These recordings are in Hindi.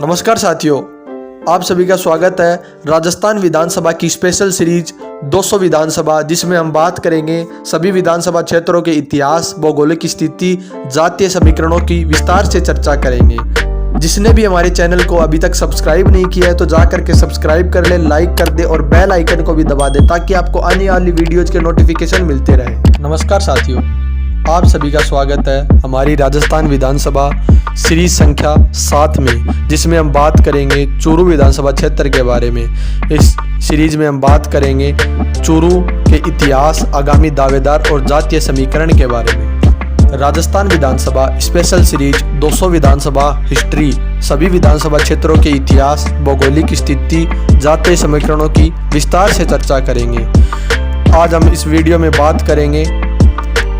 नमस्कार साथियों, आप सभी का स्वागत है राजस्थान विधानसभा की स्पेशल सीरीज 200 विधानसभा, जिसमें हम बात करेंगे सभी विधानसभा क्षेत्रों के इतिहास, भौगोलिक स्थिति, जातीय समीकरणों की विस्तार से चर्चा करेंगे। जिसने भी हमारे चैनल को अभी तक सब्सक्राइब नहीं किया है तो जा करके सब्सक्राइब कर ले, लाइक कर दे और बेल आइकन को भी दबा दे ताकि आपको आने वाली वीडियोज के नोटिफिकेशन मिलते रहे। नमस्कार साथियों, आप सभी का स्वागत है हमारी राजस्थान विधानसभा सीरीज संख्या 7 में, जिसमें हम बात करेंगे चूरू विधानसभा क्षेत्र के बारे में। इस सीरीज में हम बात करेंगे चूरू के इतिहास, आगामी दावेदार और जातीय समीकरण के बारे में। राजस्थान विधानसभा स्पेशल सीरीज 200 विधानसभा हिस्ट्री, सभी विधानसभा क्षेत्रों के इतिहास, भौगोलिक स्थिति, जातीय समीकरणों की विस्तार से चर्चा करेंगे। आज हम इस वीडियो में बात करेंगे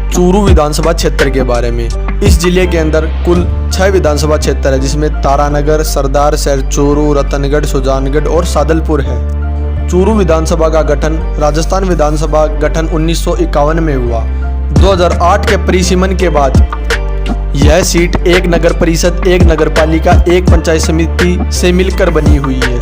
चूरू विधानसभा क्षेत्र के बारे में। इस जिले के अंदर कुल 6 विधानसभा क्षेत्र है, जिसमें तारानगर, सरदारशहर, चूरू, रतनगढ़, सुजानगढ़ और सादलपुर है। चूरू विधानसभा का गठन राजस्थान विधानसभा गठन 1951 में हुआ। 2008 के परिसीमन के बाद यह सीट एक नगर परिषद, एक नगर पालिका, एक पंचायत समिति से मिलकर बनी हुई है,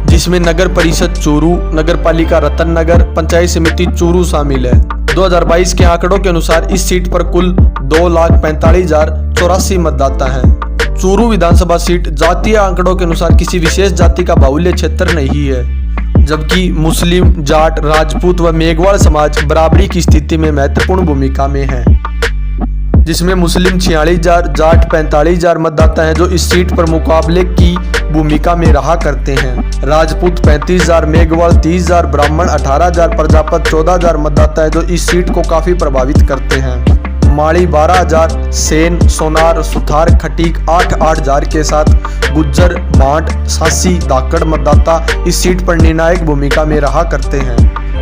जिसमें नगर परिषद चूरू, नगर पालिका रतननगर, पंचायत समिति चूरू शामिल है। 2022 के आंकड़ों के अनुसार इस सीट पर कुल 2,45,084 मतदाता हैं। चूरू विधानसभा सीट जातीय आंकड़ों के अनुसार किसी विशेष जाति का बाहुल्य क्षेत्र नहीं है, जबकि मुस्लिम, जाट, राजपूत व मेघवाल समाज बराबरी की स्थिति में महत्वपूर्ण भूमिका में है, जिसमें मुस्लिम 46,000, जाट 45,000 मतदाता हैं जो इस सीट पर मुकाबले की भूमिका में रहा करते हैं। राजपूत 35,000, मेघवाल 30,000, ब्राह्मण 18,000, प्रजापत 14,000 मतदाता है जो इस सीट को काफी प्रभावित करते हैं। माड़ी 12,000, सेन, सोनार, सुथार, खटीक 8,000 के साथ गुज्जर, भाट, सासी, धाकड़ मतदाता इस सीट पर निर्णायक भूमिका में रहा करते हैं।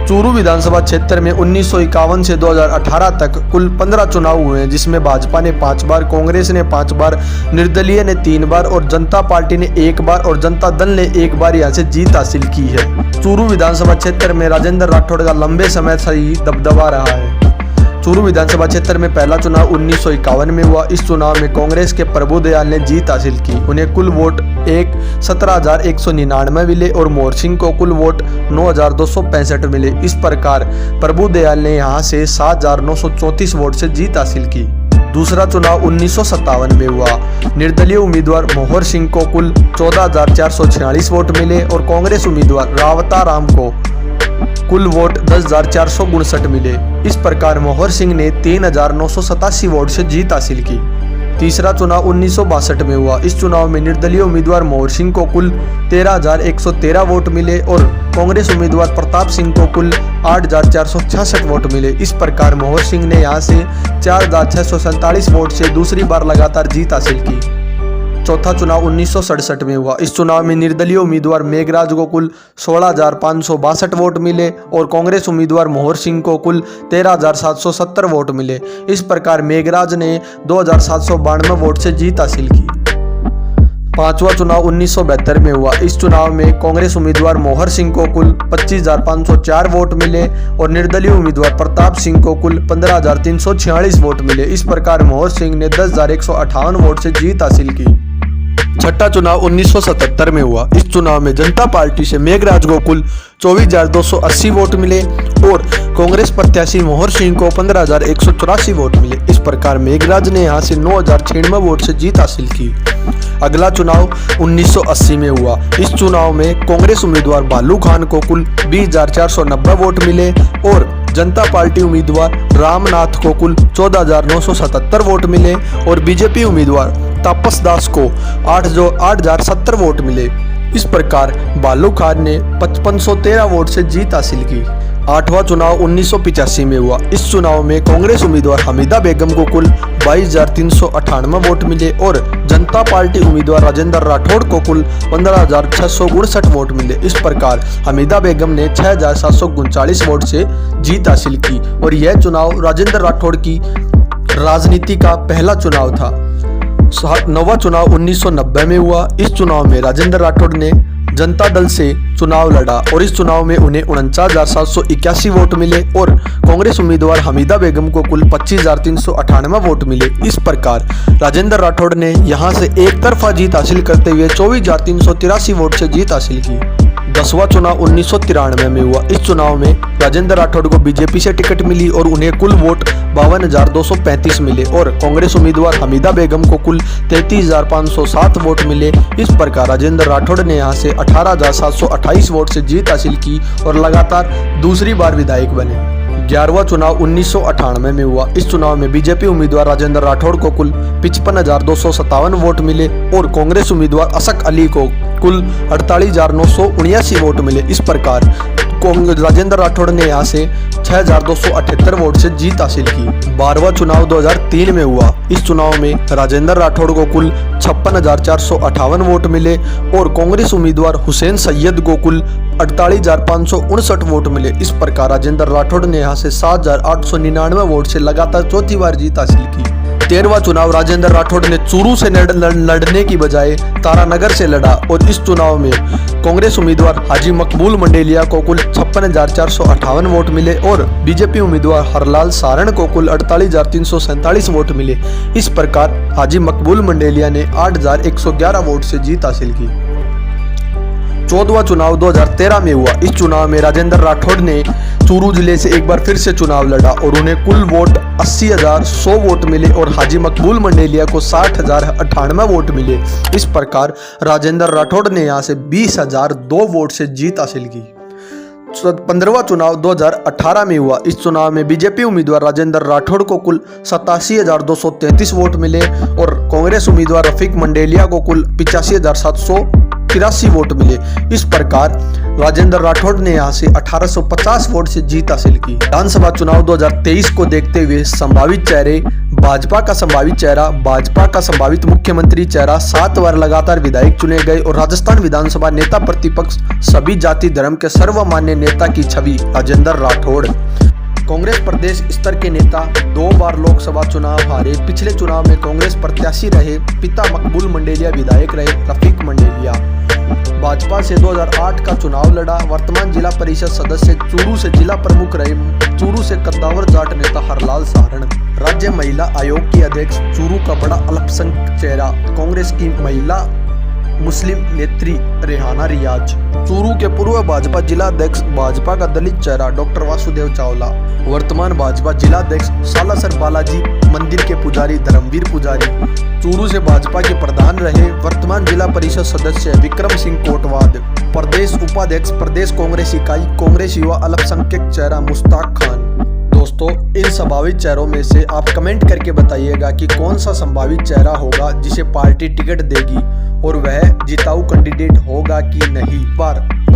चूरू विधानसभा क्षेत्र में 1951 से 2018 तक कुल 15 चुनाव हुए हैं, जिसमें भाजपा ने 5 बार, कांग्रेस ने 5 बार, निर्दलीय ने 3 बार और जनता पार्टी ने 1 बार और जनता दल ने 1 बार यहाँ से जीत हासिल की है। चूरू विधानसभा क्षेत्र में राजेंद्र राठौड़ का लंबे समय से ही दबदबा रहा है। चूरू विधानसभा क्षेत्र में पहला चुनाव 1951 में हुआ। इस चुनाव में कांग्रेस के प्रभुदयाल ने जीत हासिल की। उन्हें कुल वोट 17,199 मिले और मोहर सिंह को कुल वोट 9,265 मिले। इस प्रकार प्रभुदयाल ने यहां से 7,934 वोट से जीत हासिल की। दूसरा चुनाव 1957 में हुआ। निर्दलीय उम्मीदवार मोहर सिंह को कुल 14,446 वोट मिले और कांग्रेस उम्मीदवार रावता राम को कुल वोट 10,459 मिले। इस प्रकार मोहर सिंह ने 3,987 वोट से जीत हासिल की। तीसरा चुनाव 1962 में हुआ। इस चुनाव में निर्दलीय उम्मीदवार मोहर सिंह को कुल 13,113 वोट मिले और कांग्रेस उम्मीदवार प्रताप सिंह को कुल 8,466 वोट मिले। इस प्रकार मोहर सिंह ने यहां से 4,647 वोट से दूसरी बार लगातार जीत हासिल की। चौथा चुनाव 1967 में हुआ। इस चुनाव में निर्दलीय उम्मीदवार मेघराज को कुल 16,562 वोट मिले और कांग्रेस उम्मीदवार मोहर सिंह को कुल 13,770 वोट मिले। इस प्रकार मेघराज ने 2,792 वोट से जीत हासिल की। पांचवा चुनाव 1972 में हुआ। इस चुनाव में कांग्रेस उम्मीदवार मोहर सिंह को कुल 25,504 वोट मिले और निर्दलीय उम्मीदवार प्रताप सिंह को कुल 15,346 वोट मिले। इस प्रकार मोहर सिंह ने 10,158 वोट से जीत हासिल की। छठा चुनाव 1977 में हुआ। इस चुनाव में जनता पार्टी से मेघराज को कुल 24,280 वोट मिले और कांग्रेस प्रत्याशी मोहर सिंह को 15,184 वोट मिले। इस प्रकार मेघराज ने यहां से 9,096 वोट से जीत हासिल की। अगला चुनाव 1980 में हुआ। इस चुनाव में कांग्रेस उम्मीदवार भालू खान को कुल 20,490 वोट मिले और जनता पार्टी उम्मीदवार रामनाथ को कुल 14,977 वोट मिले और बीजेपी उम्मीदवार तापस दास को 8,070 वोट मिले। इस प्रकार भालू खान ने 5,513 वोट से जीत हासिल की। आठवां चुनाव 1985 में हुआ। इस चुनाव में कांग्रेस उम्मीदवार हमीदा बेगम को कुल 22,398 वोट मिले और जनता पार्टी उम्मीदवार राजेंद्र राठौड़ को कुल 15,659 वोट मिले। इस प्रकार हमीदा बेगम ने 6,739 वोट से जीत हासिल की और यह चुनाव राजेंद्र राठौड़ की राजनीति का पहला चुनाव था। नौवां चुनाव 1990 में हुआ। इस चुनाव में राजेंद्र राठौड़ ने जनता दल से चुनाव लड़ा और इस चुनाव में उन्हें 49,781 वोट मिले और कांग्रेस उम्मीदवार हमीदा बेगम को कुल 25,398 वोट मिले। इस प्रकार राजेंद्र राठौड़ ने यहां से एक तरफा जीत हासिल करते हुए 24,383 वोट से जीत हासिल की। 10वां चुनाव 1993 में हुआ। इस चुनाव में राजेंद्र राठौड़ को बीजेपी से टिकट मिली और उन्हें कुल वोट 52,235 मिले और कांग्रेस उम्मीदवार हमीदा बेगम को कुल 33,507 वोट मिले। इस प्रकार राजेंद्र राठौड़ ने यहां से 18,728 वोट से जीत हासिल की और लगातार दूसरी बार विधायक बने। 11वां चुनाव 1998 में हुआ। इस चुनाव में बीजेपी उम्मीदवार राजेंद्र राठौड़ को कुल 55,257 वोट मिले और कांग्रेस उम्मीदवार असक अली को कुल 48,979 वोट मिले। इस प्रकार राजेंद्र राठौड़ ने यहां से 6,278 वोट से जीत हासिल की। 12वां चुनाव 2003 में हुआ। इस चुनाव में राजेंद्र राठौड़ को कुल 56,458 वोट मिले और कांग्रेस उम्मीदवार हुसैन सैयद को कुल 48,559 वोट मिले। इस प्रकार राजेंद्र राठौड़ ने यहां से 7,899 वोट से लगातार चौथी बार जीत हासिल की। 13वां चुनाव राजेंद्र राठौड़ ने चूरू से लड़ने की बजाय तारानगर से लड़ा और इस चुनाव में कांग्रेस उम्मीदवार हाजी मकबूल मंडेलिया को कुल 56,458 वोट मिले और बीजेपी उम्मीदवार हरलाल सारण को कुल 48,347 वोट मिले। इस प्रकार हाजी मकबूल मंडेलिया ने 8,111 वोट से जीत हासिल की। 14वां चुनाव 2013 में हुआ। इस चुनाव में राजेंद्र राठौड़ ने चूरू जिले से एक बार फिर से चुनाव लड़ा और उन्हें कुल वोट 80,100 वोट मिले और हाजी मकबूल मंडेलिया को 60,098 वोट मिले। इस प्रकार राजेंद्र राठौड़ ने यहां से 20,002 वोट से जीत हासिल की। 15वां चुनाव 2018 में हुआ। इस चुनाव में बीजेपी उम्मीदवार राजेंद्र राठौड़ को कुल 87,233 वोट मिले और कांग्रेस उम्मीदवार रफीक मंडेलिया को कुल 85,783 वोट मिले। इस प्रकार राजेंद्र राठौड़ ने यहां से 1850 वोट से जीत हासिल की। विधानसभा चुनाव 2023 को देखते हुए संभावित चेहरे भाजपा का संभावित मुख्यमंत्री चेहरा 7 बार लगातार विधायक चुने गए और राजस्थान विधानसभा नेता प्रतिपक्ष सभी जाति धर्म के सर्वमान्य नेता की छवि राजेंद्र राठौड़। कांग्रेस प्रदेश स्तर के नेता 2 बार लोकसभा चुनाव हारे। पिछले चुनाव में कांग्रेस प्रत्याशी रहे पिता मकबूल मंडेलिया, विधायक रहे रफीक मंडेलिया। भाजपा से 2008 का चुनाव लड़ा। वर्तमान जिला परिषद सदस्य चूरू से जिला प्रमुख रहे। चूरू से कद्दावर जाट नेता हरलाल सारण। राज्य महिला आयोग की अध्यक्ष चूरू का बड़ा अल्पसंख्यक चेहरा कांग्रेस की महिला मुस्लिम नेत्री रेहाना रियाज। चूरू के पूर्व भाजपा जिला अध्यक्ष भाजपा का दलित चेहरा डॉक्टर वासुदेव चावला। वर्तमान भाजपा जिला अध्यक्ष सालासर बालाजी मंदिर के पुजारी धर्मवीर पुजारी। चूरू से भाजपा के प्रधान रहे वर्तमान जिला परिषद सदस्य विक्रम सिंह कोटवाद। प्रदेश उपाध्यक्ष प्रदेश कांग्रेस इकाई कांग्रेस युवा अल्पसंख्यक चेहरा मुश्ताक खान। दोस्तों, इन संभावित चेहरों में से आप कमेंट करके बताइएगा कि कौन सा संभावित चेहरा होगा जिसे पार्टी टिकट देगी और वह जिताऊ कैंडिडेट होगा कि नहीं।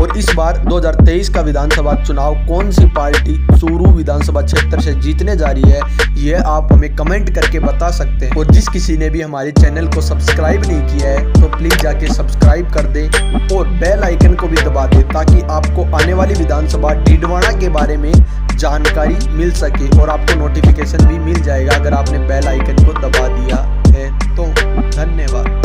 और इस बार 2023 का विधानसभा चुनाव कौन सी पार्टी चूरू विधानसभा क्षेत्र से जीतने जा रही है, यह आप हमें कमेंट करके बता सकते हैं। और जिस किसी ने भी हमारे चैनल को सब्सक्राइब नहीं किया है तो प्लीज जाके सब्सक्राइब कर दें और बेल आइकन को भी दबा दें ताकि आपको आने वाली विधानसभा डीडवाना के बारे में जानकारी मिल सके और आपको नोटिफिकेशन भी मिल जाएगा अगर आपने बेल आइकन को दबा दिया है तो। धन्यवाद।